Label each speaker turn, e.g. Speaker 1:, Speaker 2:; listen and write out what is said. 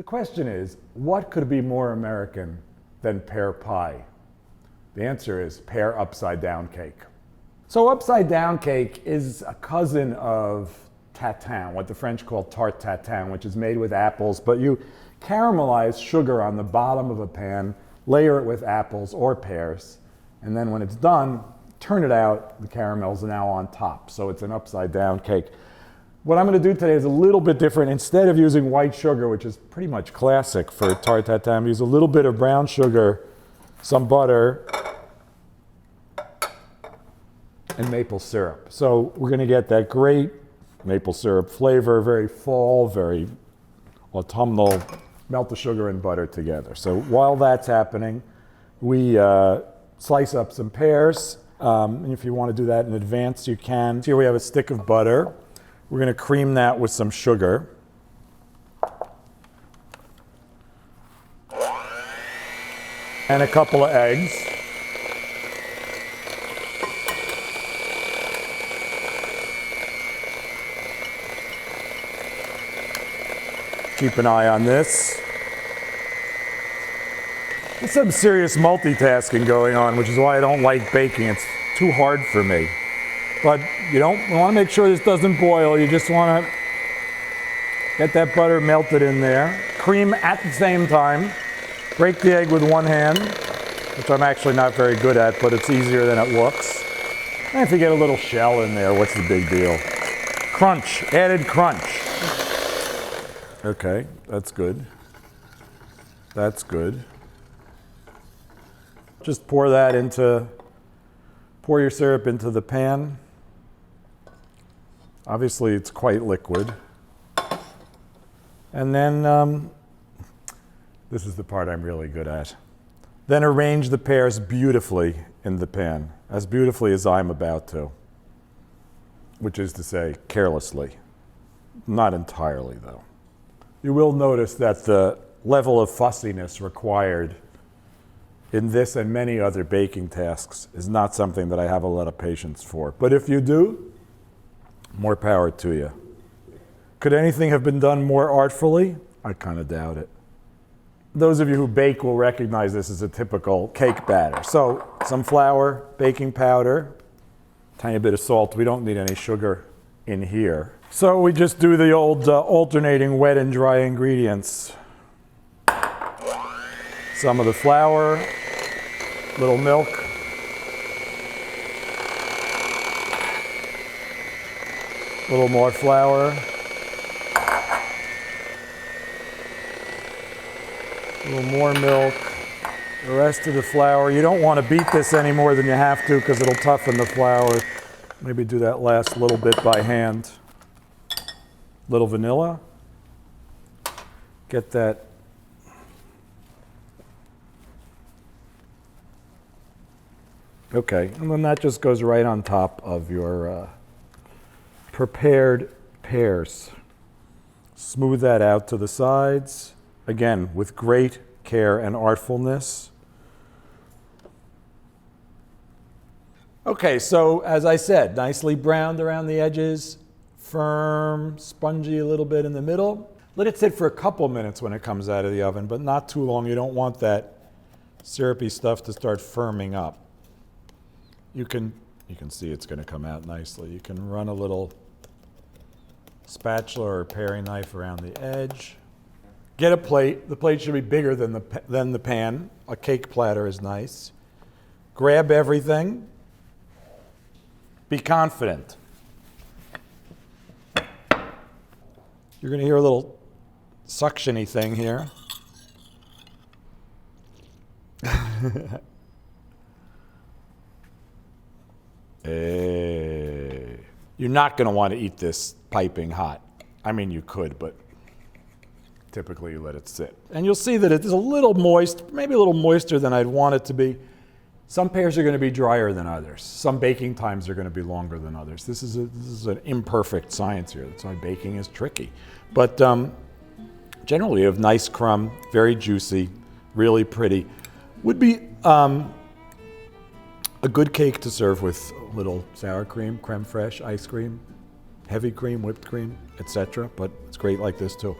Speaker 1: The question is, what could be more American than pear pie? The answer is pear upside down cake. So upside down cake is a cousin of tatin, what the French call tarte tatin, which is made with apples, but you caramelize sugar on the bottom of a pan, layer it with apples or pears, and then when it's done, turn it out, the caramel's now on top. So it's an upside down cake. What I'm going to do today is a little bit different. Instead of using white sugar, which is pretty much classic for tarte tatin, I'm use a little bit of brown sugar, some butter, and maple syrup. So we're going to get that great maple syrup flavor, very fall, very autumnal. Melt the sugar and butter together. So while that's happening, we slice up some pears. And if you want to do that in advance, you can. Here we have a stick of butter. We're going to cream that with some sugar. And a couple of eggs. Keep an eye on this. There's some serious multitasking going on, which is why I don't like baking. It's too hard for me. But you want to make sure this doesn't boil. You just want to get that butter melted in there. Cream at the same time. Break the egg with one hand, which I'm actually not very good at, but it's easier than it looks. And if you get a little shell in there, what's the big deal? Crunch, added crunch. Okay, that's good. That's good. Just pour your syrup into the pan. Obviously, it's quite liquid. And then, this is the part I'm really good at. Then arrange the pears beautifully in the pan, as beautifully as I'm about to, which is to say, carelessly. Not entirely, though. You will notice that the level of fussiness required in this and many other baking tasks is not something that I have a lot of patience for. But if you do, more power to you. Could anything have been done more artfully? I kind of doubt it. Those of you who bake will recognize this as a typical cake batter. So some flour, baking powder, tiny bit of salt. We don't need any sugar in here. So we just do the old alternating wet and dry ingredients. Some of the flour, little milk, a little more flour, a little more milk, the rest of the flour. You don't want to beat this any more than you have to because it'll toughen the flour. Maybe do that last little bit by hand. Little vanilla. Get that. Okay, and then that just goes right on top of your prepared pears. Smooth that out to the sides, again, with great care and artfulness. Okay, so as I said, nicely browned around the edges, firm, spongy a little bit in the middle. Let it sit for a couple minutes when it comes out of the oven, but not too long. You don't want that syrupy stuff to start firming up. You can see it's going to come out nicely. You can run a little spatula or paring knife around the edge. Get a plate. The plate should be bigger than the pan. A cake platter is nice. Grab everything. Be confident. You're going to hear a little suction-y thing here. You're not going to want to eat this piping hot. I mean, you could, but typically you let it sit. And you'll see that it is a little moist, maybe a little moister than I'd want it to be. Some pears are going to be drier than others. Some baking times are going to be longer than others. This is an imperfect science here. That's why baking is tricky. But generally, you have nice crumb, very juicy, really pretty. Would be a good cake to serve with a little sour cream, creme fraiche, ice cream, heavy cream, whipped cream, etc. But it's great like this too.